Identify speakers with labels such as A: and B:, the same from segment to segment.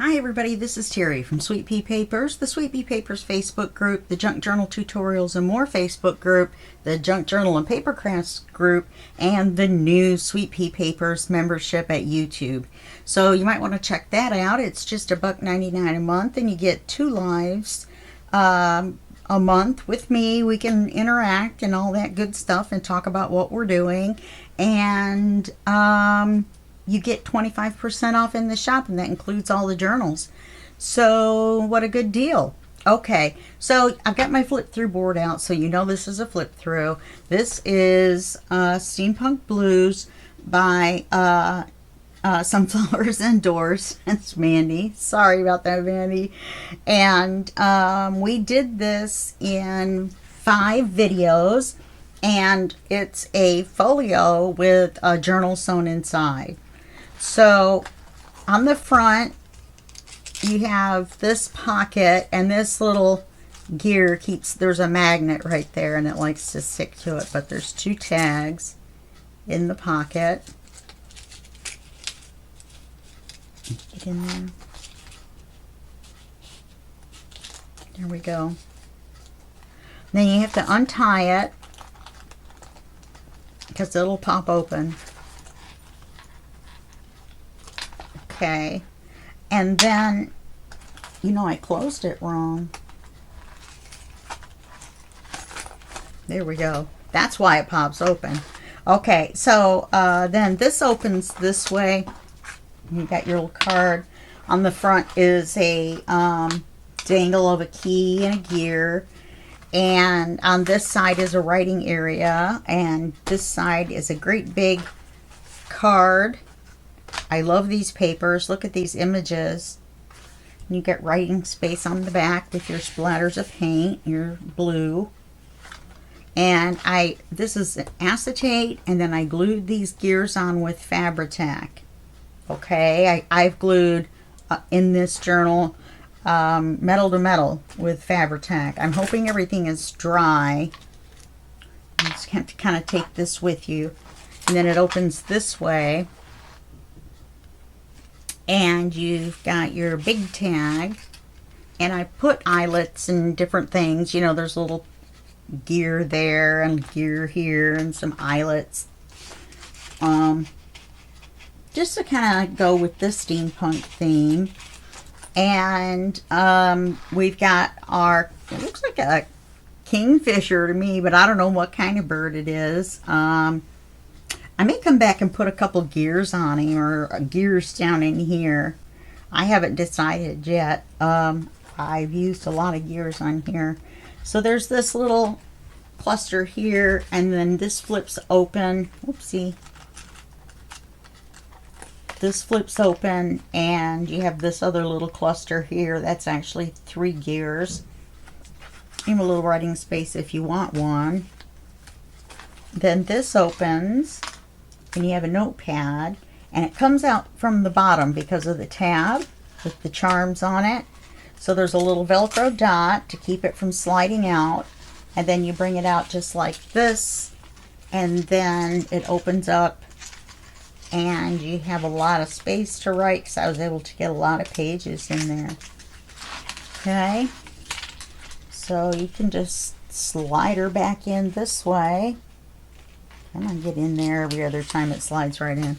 A: Hi everybody, this is Teri from Sweet Pea Papers, the Sweet Pea Papers Facebook group, the Junk Journal Tutorials and More Facebook group, the Junk Journal and Paper Crafts group, and the new Sweet Pea Papers membership at YouTube. So you might want to check that out. It's just $1.99 a month and you get 2 lives a month with me. We can interact and all that good stuff and talk about what we're doing. And you get 25% off in the shop, and that includes all the journals. So what a good deal. Okay, so I've got my flip through board out, so you know this is a flip through. This is Steampunk Blues by SunflowersAndDors. That's Mandy. Sorry about that, Mandy. And we did this in 5 videos, and it's a folio with a journal sewn inside. So on the front you have this pocket, and this little gear there's a magnet right there and it likes to stick to it, but there's 2 tags in the pocket. Get in there. There we go. Then you have to untie it because it'll pop open. Okay, and then, you know, I closed it wrong. There we go. That's why it pops open. Okay, so then this opens this way. You got your little card. On the front is a dangle of a key and a gear. And on this side is a writing area. And this side is a great big card. I love these papers. Look at these images. You get writing space on the back with your splatters of paint, your blue. And this is acetate, and then I glued these gears on with Fabri-Tac. Okay, I've glued in this journal metal to metal with Fabri-Tac. I'm hoping everything is dry. You just have to kind of take this with you. And then it opens this way. And you've got your big tag, and I put eyelets and different things. You know, there's a little gear there and gear here and some eyelets, just to kind of go with the steampunk theme. And we've got it looks like a kingfisher to me, but I don't know what kind of bird it is. I may come back and put a couple gears on him, or gears down in here. I haven't decided yet. I've used a lot of gears on here. So there's this little cluster here, and then this flips open. Oopsie. This flips open, and you have this other little cluster here. That's actually 3 gears. You have a little writing space if you want one. Then this opens, and you have a notepad, and it comes out from the bottom because of the tab with the charms on it. So there's a little Velcro dot to keep it from sliding out, and then you bring it out just like this, and then it opens up, and you have a lot of space to write, because I was able to get a lot of pages in there. Okay, so you can just slide her back in this way. I'm going to get in there. Every other time it slides right in.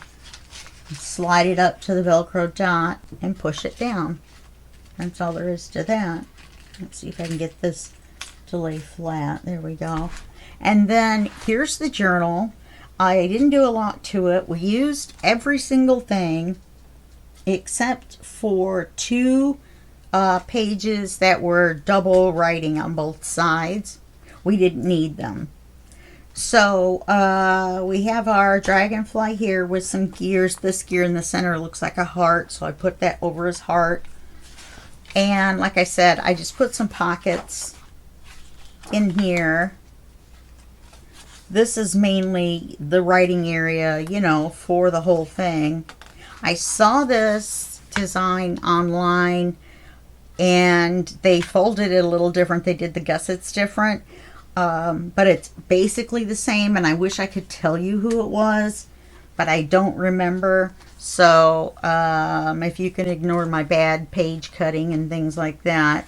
A: Slide it up to the Velcro dot and push it down. That's all there is to that. Let's see if I can get this to lay flat. There we go. And then here's the journal. I didn't do a lot to it. We used every single thing except for 2 pages that were double writing on both sides. We didn't need them. So we have our dragonfly here with some gears. This gear in the center looks like a heart, so I put that over his heart. And like I said, I just put some pockets in here. This is mainly the writing area, you know, for the whole thing. I saw this design online, and they folded it a little different. They did the gussets different. But it's basically the same, and I wish I could tell you who it was, but I don't remember. So if you can ignore my bad page cutting and things like that,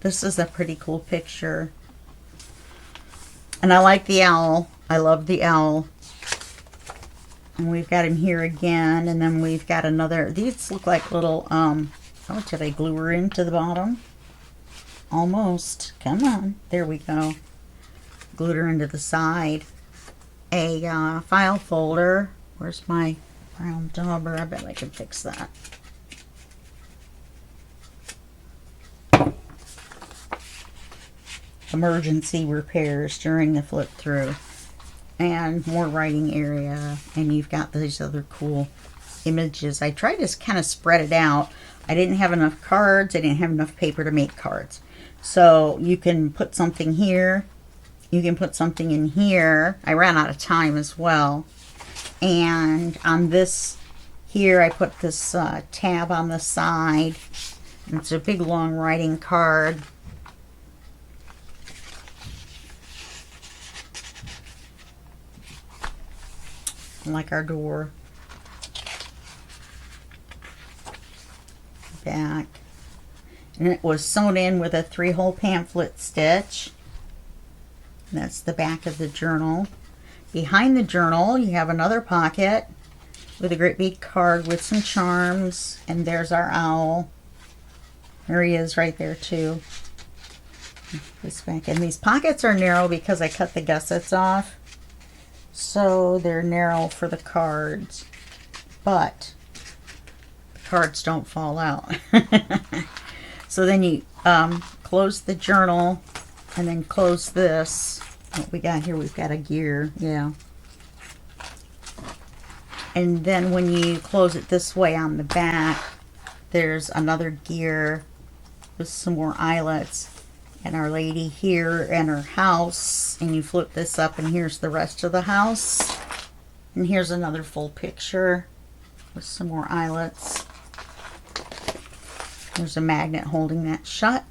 A: this is a pretty cool picture. And I like the owl. I love the owl. And we've got him here again. And then we've got another. These look like little, oh, did I glue her into the bottom? Almost. Come on. There we go. Glued her into the side. A file folder. Where's my brown dauber? I bet I can fix that. Emergency repairs during the flip through. And more writing area. And you've got these other cool images. I tried to kind of spread it out. I didn't have enough cards. I didn't have enough paper to make cards. So you can put something here. You can put something in here. I ran out of time as well. And on this here, I put this tab on the side. And it's a big long writing card. Like our door. Back. And it was sewn in with a 3-hole pamphlet stitch. And that's the back of the journal. Behind the journal, you have another pocket with a great big card with some charms. And there's our owl. There he is right there too. This back. And these pockets are narrow because I cut the gussets off. So they're narrow for the cards, but the cards don't fall out. So then you close the journal and then close this. What we got here, we've got a gear, yeah. And then when you close it this way on the back, there's another gear with some more eyelets. And Our Lady here and her house, and you flip this up and here's the rest of the house. And here's another full picture with some more eyelets. There's a magnet holding that shut.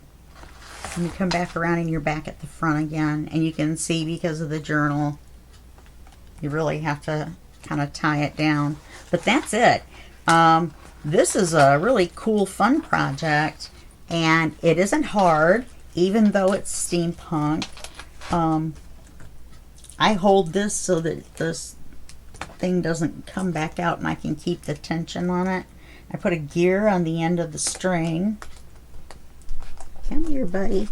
A: And you come back around and you're back at the front again. And you can see because of the journal, you really have to kind of tie it down. But that's it. This is a really cool, fun project. And it isn't hard. Even though it's steampunk, I hold this so that this thing doesn't come back out and I can keep the tension on it. I put a gear on the end of the string. Come here, buddy.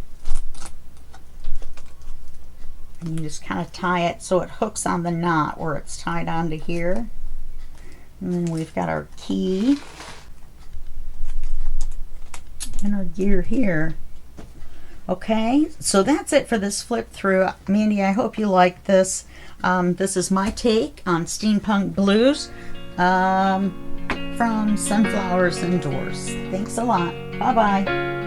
A: And you just kind of tie it so it hooks on the knot where it's tied onto here. And then we've got our key and our gear here. Okay, so that's it for this flip through. Mandy, I hope you like this. This is my take on Steampunk Blues from Sunflowers and Doors. Thanks a lot. Bye-bye.